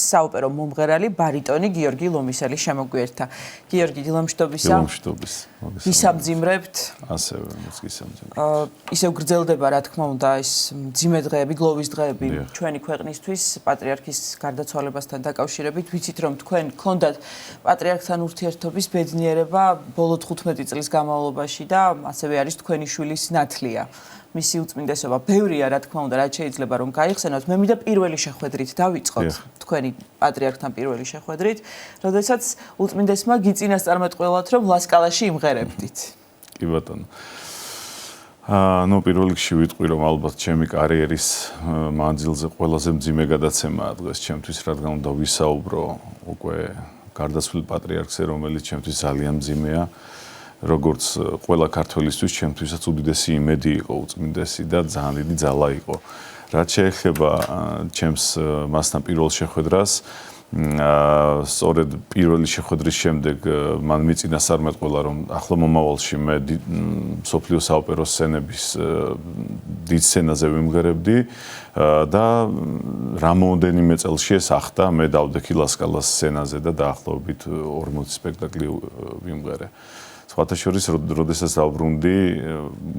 საოპერო მომღერალი ბარიტონი გიორგი ლომისელი შემოგვიერთდა. გიორგი, დილამშვიდობისა. დილამშვიდობის. ისამძიმრებთ. ასევე მოგისამძიმრებთ. ისევ გრძელდება, რა თქმა უნდა, ეს მძიმე დღეები, გლოვის დღეები ჩვენი ქვეყნისთვის პატრიარქის გარდაცვალებასთან დაკავშირებით. ვიცით, რომ თქვენ გქონდათ პატრიარქთან ურთიერთობის ბედნიერება ბოლო 15 წლის განმავლობაში და ასევე არის თქვენი შვილის ნათლია. მისი უწმინდესობა ბევრია, რა თქმა უნდა, რაც შეიძლება რომ გაიხსენოთ. მე მინდა პირველი შეხვედრით დავიწყოთ, თქვენი პატრიარქთან პირველი შეხვედრით, როდესაც უწმინდესმა გიწინასწარმეტყველათ, რომ ლასკალაში იმღერებდით. კი ბატონო. ნუ პირველ რიგში ვიტყვი, რომ ალბათ ჩემი კარიერის მანძილზე ყველაზე მძიმე გადაცემაა დღეს ჩემთვის, რადგან უნდა ვისაუბრო უკვე გარდაცვლილ პატრიარქზე, რომელიც ჩემთვის ძალიან მძიმეა. როგორც ყველა ქართველისთვის, ჩემთვისაც უდიდესი იმედი იყო უწმინდესი და ძალიან დიდი ძალა იყო. რაც შეეხება ჩემს მასთან პირველ შეხვედრას, სწორედ პირველი შეხვედრის შემდეგ მან მიწინასწარმეტყველა, რომ ახლა მომავალში მე მსოფლიო საოპერო სცენების დიდ სცენაზე ვიმღერებდი და რამოდენიმე წელში ეს ახდა, მე დავდექი ლასკალას სცენაზე და დაახლოებით 40 სპექტაკლი ვიმღერე. სხვათა შორის, როდესაც დავბრუნდი,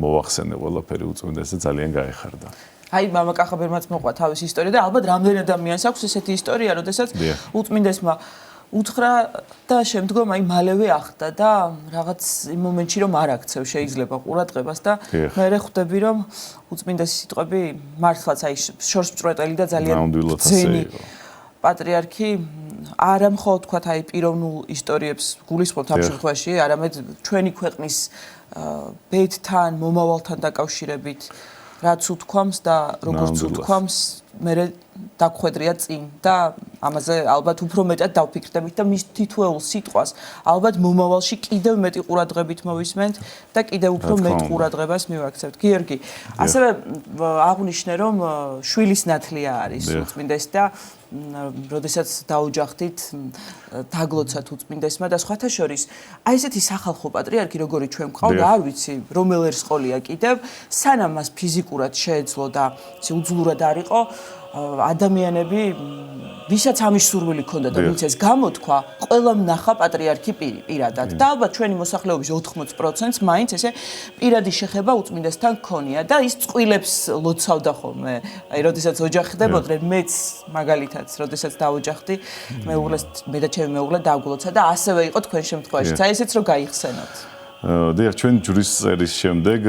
მოვახსენე ყველაფერი უწმინდეს და ძალიან გაეხარდა. აი, მამა კახაბერმაც მოყვა თავის ისტორია და ალბათ რამდენ ადამიანს აქვს ესეთი ისტორია, როდესაც უწმინდესმა უთხრა და შემდგომ აი მალევე ახდა და რაღაც იმ მომენტში რომ არ აქცევ შეიძლება ყურადღებას და მე ხვდები რომ უწმინდესი სიტყვები მართლაც აი შორსმწვრეტელი და ძალიან ძენი პატრიარქი არა მხოლოდ თქვა აი პიროვნულ ისტორიებს გულისხმობთ ამ შემთხვევაში, არამედ ჩვენი ქვეყნის ბედთან, მომავალთან დაკავშირებით რაც უთქვამს და როგორც უთქვამს, მე დაგხვედრია წინ და ამაზე ალბათ უფრო მეტად დავფიქრდებით და მის თითოეულ სიტყვას ალბათ მომავალში კიდევ მეტი ყურადღებით მოვისმენთ და კიდევ უფრო მეტ ყურადღებას მივაქცევთ. გიორგი, ასევე აღნიშნე რომ შვილის ნათლია არის უწმინდესი და როდესაც დაუჯახდით დაგლოცათ უწმინდესმა და სხვათა შორის აი ესეთი სახალხო პატრიარქი როგორი ჩვენ გვყავდა, არ ვიცი რომელ ერსყოლია კიდევ, სანამ მას ფიზიკურად შეეძლო და უძლურად არ იყო ადამიანები, ვისაც ამის სურვილი ჰქონდა და ვინც ეს გამოთქვა, ყველამ ნახა პატრიარქი პირადად. და ალბათ ჩვენი მოსახლეობის 80%-ს მაინც ესე პირადი შეხება უწმინდესთან ჰქონია და ის წყვილებს ლოცავდა ხოლმე. აი, როდესაც ოჯახდებოდნენ, მეც მაგალითად, როდესაც დაოჯახდი, მე და ჩემი მეუღლე დაგვლოცა და ასევე იყო თქვენ შემთხვევაშიც. აი, ესეც რო გაიხსენოთ. დიახ, ჩვენ ჯვრის წერის შემდეგ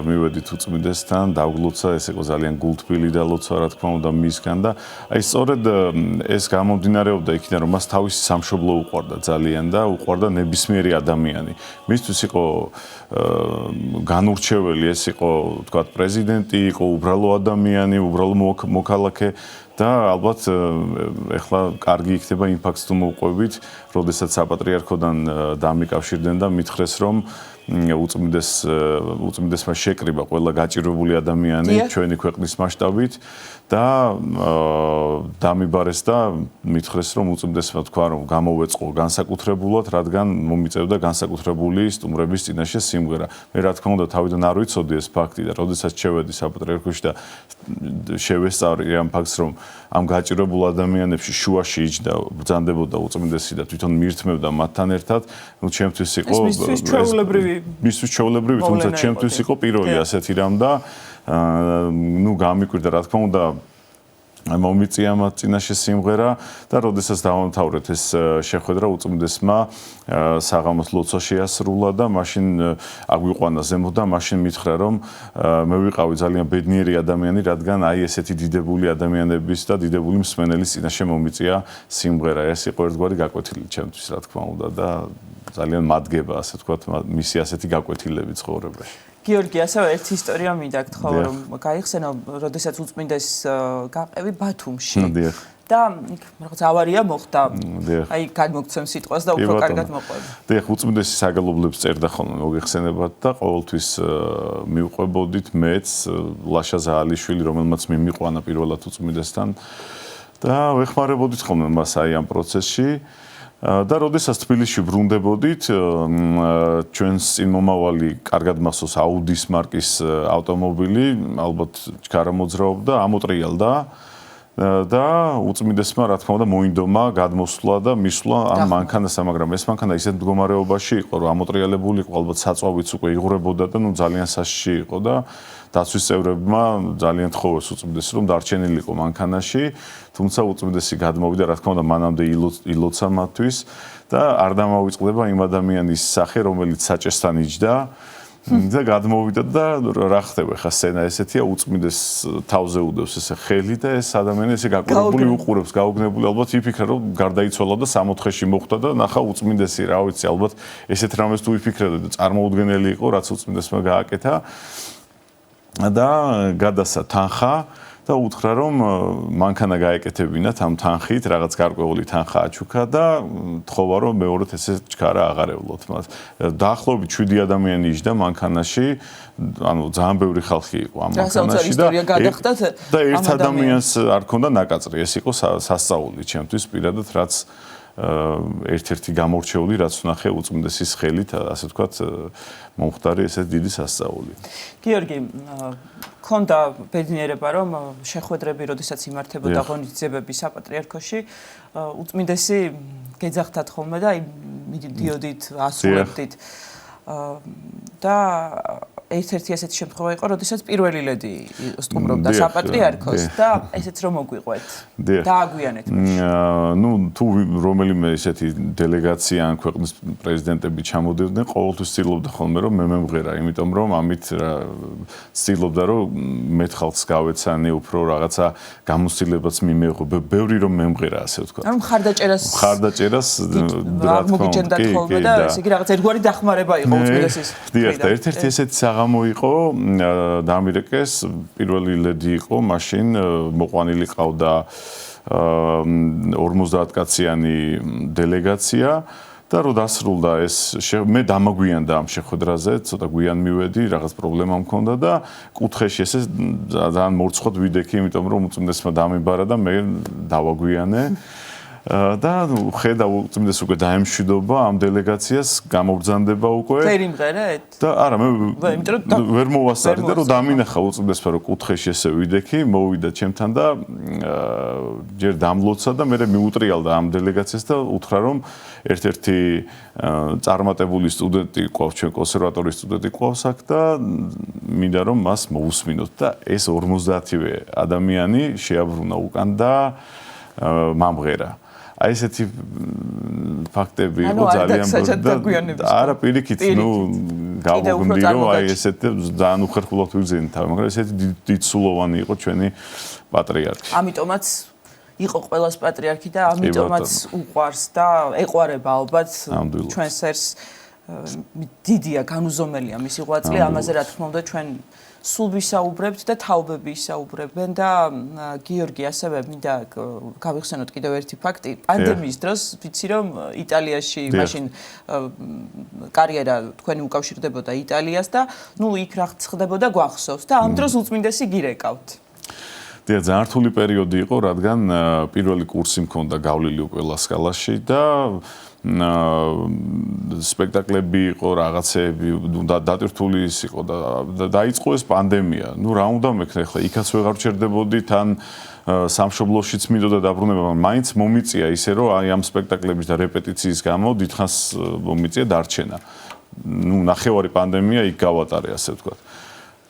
მივედით უწმინდესთან, დაგლოცა, ეს იყო ძალიან გულთბილი და ლოცვა, რა თქმა უნდა, მისგან და აი სწორედ ეს გამომდინარეობდა იქიდან, რომ მას თავისი სამშობლო უყვარდა ძალიან და უყვარდა ნებისმიერი ადამიანი. მისთვის იყო განურჩეველი, ეს იყო, თქვათ, პრეზიდენტი, იყო უბრალო ადამიანი, უბრალო მოქალაქე და ალბათ ეხლა კარგი იქნება იმ ფაქტს თუ მოვყვებით, როდესაც საპატრიარქოდან დამიკავშირდნენ და მითხრეს, რომ უწმინდესმა შეკრიბა ყველა გაჭირვებული ადამიანი ჩვენი ქვეყნის მასშტაბით და დამიბარეს და მითხრეს, რომ უწმინდესმა თქვა, რომ გამოვეწყო განსაკუთრებულად, რადგან მომიწევდა განსაკუთრებული სტუმრების წინაშე სიმღერა. მე რა თქმა უნდა თავიდან არ ვიცოდი ეს ფაქტი და როდესაც შევედი საპატრიარქოში და შევესწავლე ამ ფაქტს, რომ ამ გაჭირვებულ ადამიანებში შუაში იჯდა, ბრძანდებოდა უწმინდესი და თვითონ მიირთმევდა მათთან ერთად, ნუ ჩემთვის იყო მისთვის ჩვეულებრივი, თუმცა ჩემთვის იყო პირველი ასეთი რამ და ნუ გამიკვირდა, რა თქმა უნდა, მომიწია მათ წინაშე სიმღერა და როდესაც დავამთავრეთ ეს შეხვედრა უწმინდესმა საღამოს ლოცვა შეასრულა და მაშინ აგვიყვანა ზემოთ და მაშინ მითხრა, რომ მე ვიყავი ძალიან ბედნიერი ადამიანი, რადგან აი ესეთი დიდებული ადამიანების და დიდებული მსმენელის წინაშე მომიწია სიმღერა. ეს იყო ერთგვარი გაკვეთილი ჩემთვის, რა თქმა უნდა და ძალიან მადგება, ასე ვთქვათ, მისი ასეთი გაკვეთილები ცხოვრებაში. გიორგი, ასევე ერთი ისტორია მინდა გთხოვო, რომ გაიხსენო, როდესაც უწმინდეს გაყევი ბათუმში. და რაღაც ავარია მოხდა. აი, გადმოგცემ სიტყვას და უფრო კარგად მოყვება. დიახ, უწმინდესი საგალობლებს წერდა ხოლმე, მოგეხსენებათ და ყოველთვის მივყვებოდით მეც, ლაშა ზაალიშვილი, რომელმაც მიმიყვანა პირველად უწმინდესთან და ვეხმარებოდით ხოლმე მას აი ამ პროცესში. და როდესაც თბილისში ბრუნდებოდით, ჩვენს წინ მომავალი კარგად მახსოვს აუდის მარკის ავტომობილი, ალბათ ჩქარა მოძრაობდა, ამოტრიალდა და უწმინდესმა რა თქმა უნდა მოინდომა გადმოსვლა და მისვლა ამ მანქანასა, მაგრამ ეს მანქანა ისეთ მდგომარეობაში იყო, რომ ამოტრიალებული იყო, ალბათ საწვავიც უკვე იღვრებოდა და ძალიან სასში იყო და დაცვის წევრებმა ძალიან თხოვეს უწმინდესი, რომ დარჩენილიყო მანქანაში, თუმცა უწმინდესი გადმოვიდა, რა თქმა უნდა, მანამდე ილოცა მათთვის და არ დამავიწყდება იმ ადამიანის სახე, რომელიც საჭესთან იჯდა და გადმოვიდა და რა ხდება ხა სცენა ესეთია, უწმინდეს თავზე უდევს ესე ხელი და ეს ადამიანი ესე გაკურებული უყურებს, გაუგნებული, ალბათ იფიქრა, რომ გარდაიცვალა და 64-ში მოხვდა და ნახა უწმინდესი, რა ვიცი, ალბათ ესეთ რამეს თუ იფიქრებდა და წარმოუდგენელი იყო, რაც უწმინდესმა გააკეთა და გადასცა თანხა და უთხრა, რომ მანქანა გაეკეთებინათ ამ თანხით, რაღაც გარკვეული თანხა აჩუქა და თხოვა, რომ მეორედ ესე ჩქარა აღარევლოთ მათ. დაახლოებით 7 ადამიანი იჯდა მანქანაში, ანუ ძალიან ბევრი ხალხი იყო ამ მანქანაში და ერთ ადამიანს არ ქონდა ნაკაწრი, ეს იყო სასწაული ჩემთვის პირადად, რაც ერთ-ერთი გამორჩეული, რაც ვნახე უწმინდესის ხელით, ასე ვთქვათ, მომხდარი ესეთ დიდი სასწაული. გიორგი, ქონდა ბედნიერება, რომ შეხვედრები, როდესაც იმართებოდა ღონისძიებები საპატრიარქოში, უწმინდესი გეძახდათ ხოლმე და მიდიოდით, ასრულებდით. და ერთ-ერთი ასეთი შემთხვევა იყო, როდესაც პირველი ლედი სტუმრობდა საპატრიარქოს და ესეც რომ მოგვიყვეთ. დააგვიანეთ. ნუ თუ რომელიმე ესეთი დელეგაცია ან ქვეყნის პრეზიდენტები ჩამოდიოდნენ, ყოველთვის ცდილობდა ხოლმე რომ მე მემღერა, იმიტომ რომ ამით ცდილობდა რომ მეტ ხალხს გავეცანი, უფრო რაღაცა გამოცდილებაც მიმეღო, ბევრი რომ მემღერა, ასე ვთქვათ. ანუ მხარდაჭერას რა მოგიჩენდათ ხოლმე და ესე იგი რაღაც ერთგვარი დახმარება იყო უწმინდესის. დიახ, და ერთ-ერთი ესეთი საღამო იყო, დამირეკეს, პირველი ლედი იყო, მაშინ მოყვანილი ყავდა 50 კაციანი დელეგაცია და რო დასრულდა ეს მე დამაგვიანდა ამ შეხვედრაზე, ცოტა გვიან მივედი, რაღაც პრობლემა მქონდა და კუთხეში ესე ძალიან მორცხოდ ვიდექი, იმიტომ რომ უწმინდესმა დამიბარა და მე დავაგვიანე. და ხედავ უწმინდეს უკვე დაემშვიდობა ამ დელეგაციას, გამობრძანდება უკვე. ვერ იმღერეთ? და არა, მე ვერ მოვასწარი და რომ დამინახა უწმინდესმა რომ კუთხეში ესე ვიდექი, მოვიდა ჩემთან და ჯერ დამლოცა და მე მიუტრიალდა ამ დელეგაციას და უთხრა რომ ერთ-ერთი წარმატებული სტუდენტი ყავს, ჩვენ კონსერვატორიის სტუდენტი ყავს აქ და მინდა რომ მას მოусმინოთ და ეს 50-ვე ადამიანი შეაბრუნა უკან და მამღერა. აი ესეთი ფაქტები იყო ძალიან და არა პირიქით, ნუ გავუგნდი რომ აი ესეთი ძალიან უხერხულად ვიგზევნით თავი, მაგრამ ესეთი დიდსულოვანი იყო ჩვენი პატრიარქი. ამიტომაც იყო ყველას პატრიარქი და ამიტომაც უყვარს და ეყვარება ალბათ ჩვენს ერს. დიდია, განუზომელია მისი ღვაწლი, ამაზე რა თქმა უნდა ჩვენ სულ ვისაუბრებთ და თაობები ისაუბრებენ და გიორგი ასევე მინდა გავიხსენოთ კიდევ ერთი ფაქტი. პანდემიის დროს ვიცი რომ იტალიაში მაშინ კარიერა თქვენი უკავშირდებოდა იტალიას და ნუ იქ რაღაც ხდებოდა გვახსოვს და ამ დროს უწმინდესი გირეკავთ. დიახ, ძალიან რთული პერიოდი იყო, რადგან პირველი კურსი მქონდა გავლილი უკვე ლასკალაში და სპექტაკლები იყო, რაღაცეები, დატვირთული ის იყო და დაიწყო ეს პანდემია. ნუ რა უნდა მექნა ახლა, იქაც ვეღარ ვჩერდებოდი, თან სამშობლოშიც მინდოდა დაბრუნება, მაგრამ მაინც მომიწია ისე, რომ აი ამ სპექტაკლების და რეპეტიციის გამო დიდხანს მომიწია დარჩენა. ნუ ნახევარი პანდემია იქ გავატარე, ასე ვთქვათ.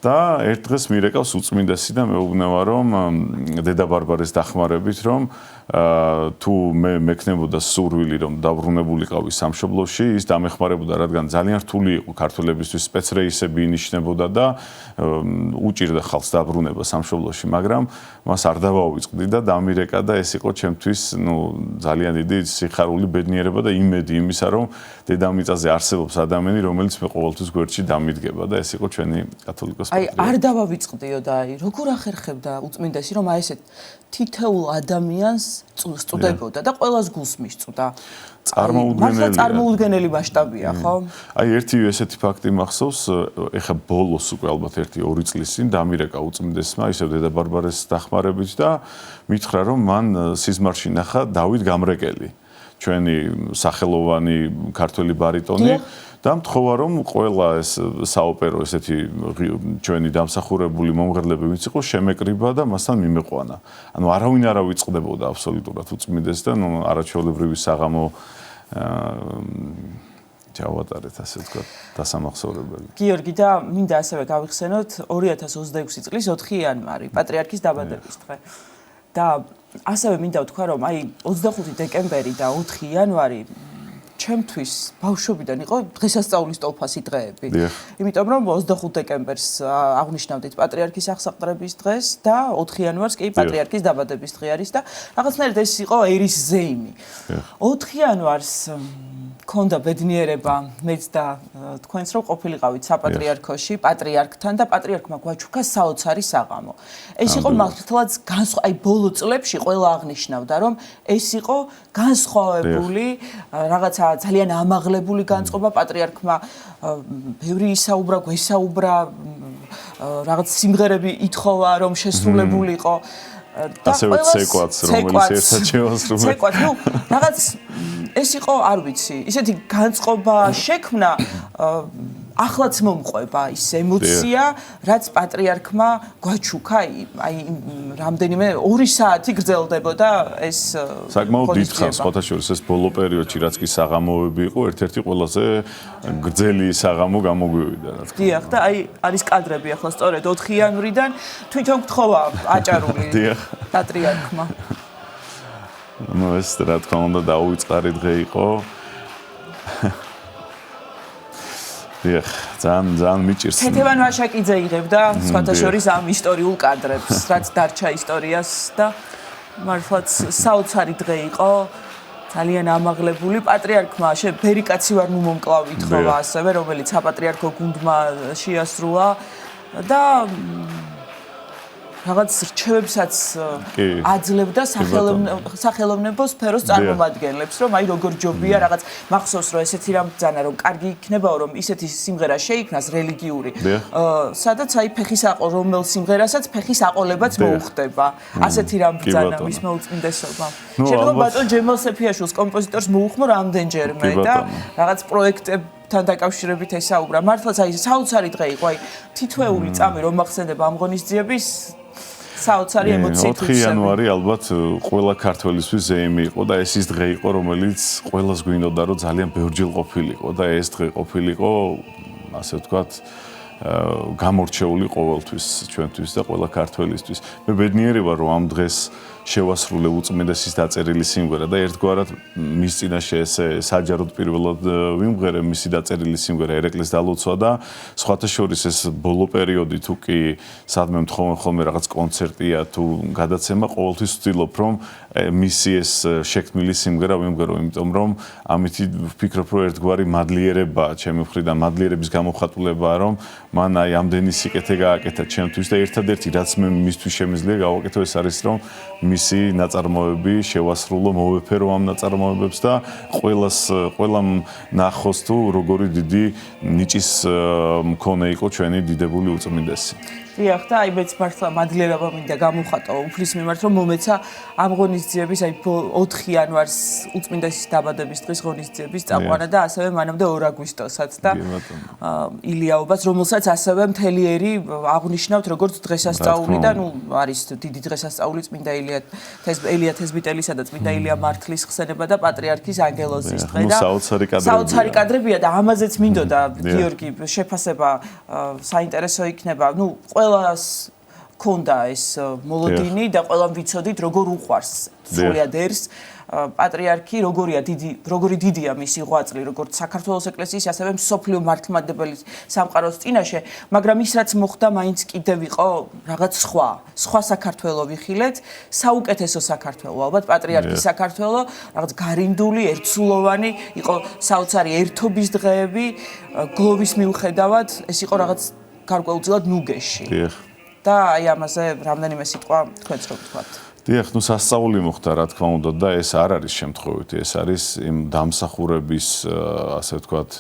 და ერთ დღეს მირეკავს უწმინდესი და მეუბნება რომ დედა ბარბარეს დახმარებით რომ თუ მე მექნებოდა სურვილი რომ დაბრუნებულიყავი სამშობლოში, ის დამეხმარებოდა, რადგან ძალიან რთული იყო ქართველებისთვის, სპეცრეისები ინიშნებოდა და უჭირდა ხალხს დაბრუნება სამშობლოში, მაგრამ მას არ დავაუწყდი და დამირეკა და ეს იყო ჩემთვის ძალიან დიდი სიხარული, ბედნიერება და იმედი იმისა, რომ დედამიწაზე არსებობს ადამიანი, რომელიც მე ყოველთვის გვერდში დამიდგება და ეს იყო ჩვენი კათოლიკოს პატრიარქი. აი არ დავავიწყდიო და აი როგორ ახერხებდა უწმინდესი რომ აი ესეთ თითოეულ ადამიანს სტუდებოდა და ყველას გულს მისწვდა. წარმოუდგენელი მასშტაბია, ხო? აი ერთი ესეთი ფაქტი მახსოვს, ეხა ბოლოს უკვე ალბათ 1-2 წლის წინ დამირეკა უწმინდესმა ისევ დედა ბარბარეს დახმარებით და მითხრა რომ მან სიზმარში ნახა დავით გამრეკელი. ჩვენი სახელოვანი ქართველი ბარიტონი და მთხოვა რომ ყველა ეს საოპერო ესეთი ჩვენი დამსახურებული მომღერლები ვინც იყო შემეკრიბა და მასთან მიმეყვანა. ანუ არავინ არ ავიწყდებოდა აბსოლუტურად უწმინდეს და არაჩვეულებრივი საღამო ჩავატარეთ ასე ვთქვათ დასამახსოვრებელი. გიორგი და მინდა ასევე გავიხსენოთ 2026 წლის 4 იანვარი პატრიარქის დაბადების დღე. და ასევე მინდა ვთქვა რომ აი 25 დეკემბერი და 4 იანვარი ჩემთვის ბავშვობიდან იყო დღესასწაულის ტოლფასი დღეები. იმიტომ რომ 25 დეკემბერს აღნიშნავდით პატრიარქის აღსაყდრების დღეს და 4 იანვარს კი პატრიარქის დაბადების დღე არის და რაღაცნაირად ეს იყო ერის ზეიმი. 4 იანვარს ქონდა ბედნიერება მეც და თქვენს რომ ყოფილიყავით საპატრიარქოში პატრიარქთან და პატრიარქმა გვაჩუქა საოცარი საღამო. ეს იყო მართლაც აი ბოლო წლებში ყველა აღნიშნავდა რომ ეს იყო განსხვავებული რაღაცა ძალიან ამაღლებული განწყობა პატრიარქმა ბევრი ისაუბრა, გვესაუბრა რაღაც სიმღერები ითხოვა რომ შესრულებულიყო და ასევე ცეკვაც რომელიც ერთად შეასრულა. ცეკვაც ნუ რაღაც ეს იყო არ ვიცი ისეთი განწყობა შექმნა ახლაც მომყვება ის ემოცია რაც პატრიარქმა გვაჩუქა აი რამდენიმე 2 საათი გრძელდებოდა ეს საკმაოდ დიდხანს სხვათა შორის ეს ბოლო პერიოდში რაც კი საღამოები იყო ერთ-ერთი ყველაზე გრძელი საღამო გამოგვივიდა რა თქმა უნდა. დიახ და აი არის კადრები ახლა სწორედ 4 იანვრიდან თვითონ გთხოვა აჭარული პატრიარქმა. ну ეს რა თქმა უნდა დაუვიწყარი დღე იყო. დიახ, ძალიან მიჭირს. თეთევან ვაშაკიძე იღებდა სხვათა შორის ამ ისტორიულ კადრებს, რაც დარჩა ისტორიას და მართლაც საოცარი დღე იყო. ძალიან ამაღლებული პატრიარქმა ბერიკაცი ვარ ნუ მომკლავ ითხოვა ასევე, რომელიც საპატრიარქო გუნდმა შეასრულა და რაღაც რჩევებსაც აძლევდა სახელოვნებო სფეროს წარმომადგენლებს, რომ აი როგორ ჯობია რაღაც მახსოვს რომ ესეთი რამ ბრძანა რომ კარგი იქნებაო რომ ისეთი სიმღერა შეიქმნას რელიგიური, სადაც აი რომელ სიმღერასაც ფეხის აყოლებაც მოუხდება. ასეთი რამ ბრძანა მისმა უწმინდესობამ. შემდგომ ბატონ ჯემალ სეფიაშვილს კომპოზიტორს მოუხმო რამდენჯერმე და რაღაც პროექტებთან დაკავშირებით ესაუბრა. მართლაც აი საოცარი დღე იყო, აი თითოეული წამი რომ ახსენდება ამ ღონისძიების საოცარი ემოციით 4 იანვარი ალბათ ყველა ქართველისთვის ზეიმი იყო და ეს ის დღე იყო რომელიც ყველას გვინდოდა რომ ძალიან ბევრჯერ ყოფილიყო და ეს დღე ყოფილიყო ასე ვთქვათ გამორჩეული ყოველთვის ჩვენთვის და ყველა ქართველისთვის. მე ბედნიერი ვარ რომ ამ დღეს შევასრულე უწმიდესის დაწერილი სიმღერა და ერთგვარად მის წინაშე ესე საჯაროდ პირველად ვიმღერე მისი დაწერილი სიმღერა ერეკლეს დალოცვა და სხვათა შორის ეს ბოლო პერიოდი თუ კი სადმე მთხოვენ ხოლმე რაღაც კონცერტია თუ გადაცემა ყოველთვის ვცდილობ რომ მისი ეს შექმნილი სიმღერა ვიმღერო, იმიტომ რომ ამით ვფიქრობ რომ ერთგვარი მადლიერებაა ჩემი მხრიდან, მადლიერების გამოხატულებაა რომ მან აი ამდენი სიკეთე გააკეთა ჩემთვის და ერთადერთი რაც მე მისთვის შემიძლია გავაკეთო ეს არის რომ მისი ნაწარმოები შევასრულო, მოვეფერო ამ ნაწარმოებებს და ყველამ ნახოს თუ როგორი დიდი ნიჭის მქონე იყო ჩვენი დიდებული უწმინდესი. დიახ და აი მეც მართლა მადლიერება მინდა გამოვხატო უფლის მიმართ რომ მომეცა ამ ღონისძიების აი 4 იანვარს უწმინდესის დაბადების დღის ღონისძიების წაყვანა და ასევე მანამდე 2 აგვისტოსაც და ილიაობას რომელსაც ასევე მთელი ერი აღნიშნავთ როგორც დღესასწაული და ნუ არის დიდი დღესასწაული წმინდა ელია თესბიტელისა და წმინდა ელია მართლის ხსენება და პატრიარქის ანგელოზის დღე და საოცარი კადრებია და ამაზეც მინდოდა გიორგი შეფასება საინტერესო იქნება ნუ ყველას ქონდა ეს მოლოდინი და ყველამ ვიცოდით როგორ უყვარს სრულიად ერს პატრიარქი როგორი დიდია მისი ღვაწლი როგორც საქართველოს ეკლესიის ასევე მსოფლიო მართლმადიდებელი სამყაროს წინაშე, მაგრამ ის რაც მოხდა მაინც კიდევ იყო რაღაც სხვა საქართველო ვიხილეთ, საუკეთესო საქართველო, ალბათ პატრიარქის საქართველო, რაღაც გარინდული, ერთსულოვანი, იყო საოცარი ერთობის დღეები, გლოვის მიუხედავად, ეს იყო რაღაც გარკვეულწილად ნუგეში. და აი ამაზე რამდენიმე სიტყვა თქვენც რო ვთქვათ. დიახ, ნუ სასწაული მოხდა რა თქმა უნდა და ეს არ არის შემთხვევითი, ეს არის იმ დამსახურების ასე ვთქვათ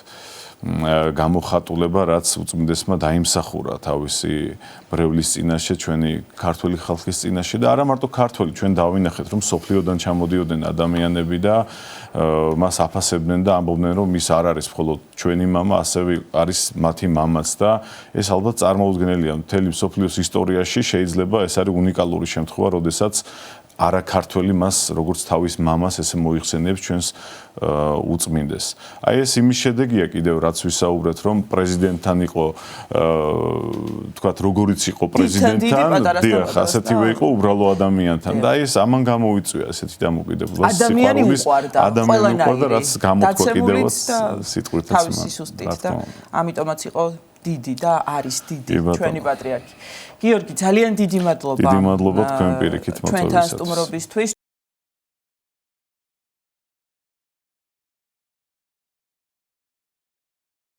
გამოხატულება, რაც უწმინდესმა დაიმსახურა თავისი ბრევლის წინაშე, ჩვენი ქართული ხალხის წინაშე და არა მარტო ქართული, ჩვენ დავინახეთ, რომ სოფლიოდან ჩამოდიოდნენ ადამიანები და მას აფასებდნენ და ამბობდნენ, რომ ის არ არის მხოლოდ ჩვენი მამა, ასევე არის მათი მამაც და ეს ალბათ წარმოუდგენელია მთელი მსოფლიოს ისტორიაში, შეიძლება ეს არის უნიკალური შემთხვევა, როდესაც არაქართველი მას როგორც თავის მამას ესე მოიხსენიებს ჩვენს უწმინდეს. აი ეს იმის შედეგია კიდევ რაც ვისაუბრეთ, რომ პრეზიდენტთან იყო თქვათ როგორიც იყო პრეზიდენტთან, დიახ, ასეთივე იყო უბრალო ადამიანთან და აი ეს ამან გამოვიწვია ესეთი დამოკიდებულება სიყვარულის ადამიანი უყვარდა რაც გამოთქვა კიდევაც სიტყვითაც თავისი სუსტით და ამიტომაც იყო დიდი და არის დიდი ჩვენი პატრიარქი. გიორგი, ძალიან დიდი მადლობა. დიდი მადლობა თქვენ პირიქით მოწვევისათვის. ჩვენთან სტუმრობისთვის.